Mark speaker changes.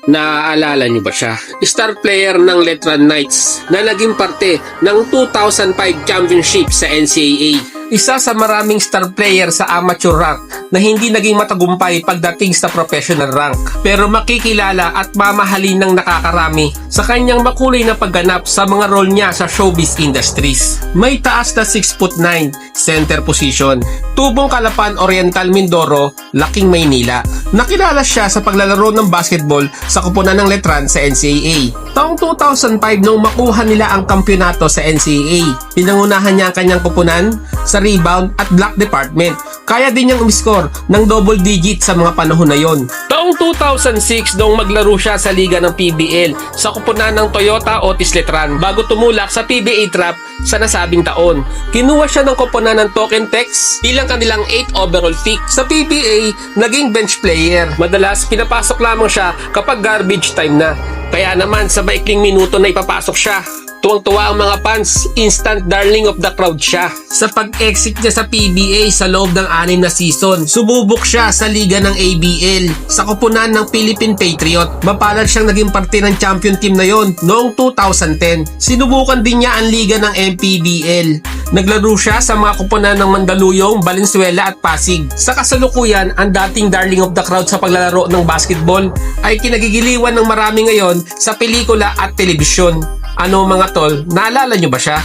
Speaker 1: Naaalala niyo ba siya? Star player ng Letran Knights na naging parte ng 2005 championship sa NCAA. Isa sa maraming star player sa amateur rank na hindi naging matagumpay pagdating sa professional rank. Pero makikilala at mamahalin ng nakakarami sa kanyang makulay na pagganap sa mga role niya sa showbiz industries. May taas na 6'9", center position, tubong Kalapan Oriental Mindoro, Laking Maynila. Nakilala siya sa paglalaro ng basketball sa koponan ng Letran sa NCAA. Taong 2005 nung makuha nila ang kampyonato sa NCAA, pinangunahan niya ang kanyang koponan sa rebound at block department. Kaya din niyang umiscore ng double digit sa mga panahon na yon. Taong 2006 nung maglaro siya sa liga ng PBL sa koponan ng Toyota Otis Letran bago tumulak sa PBA Trap sa nasabing taon. Kinuha siya ng koponan ng Token Tex bilang kanilang 8th overall pick. Sa PBA, naging bench player. Madalas pinapasok lamang siya kapag garbage time na. Kaya naman sa maikling minuto na ipapasok siya, tuwang-tuwa ang mga fans, instant darling of the crowd siya. Sa pag-exit niya sa PBA sa loob ng 6 na season, sumubok siya sa liga ng ABL sa koponan ng Philippine Patriot. Mapalad siyang naging parte ng champion team na yon noong 2010. Sinubukan din niya ang liga ng MPBL. Naglaro siya sa mga koponan ng Mandaluyong, Valenzuela at Pasig. Sa kasalukuyan, ang dating darling of the crowd sa paglalaro ng basketball ay kinagigiliwan ng marami ngayon sa pelikula at telebisyon. Ano mga tol, naalala nyo ba siya?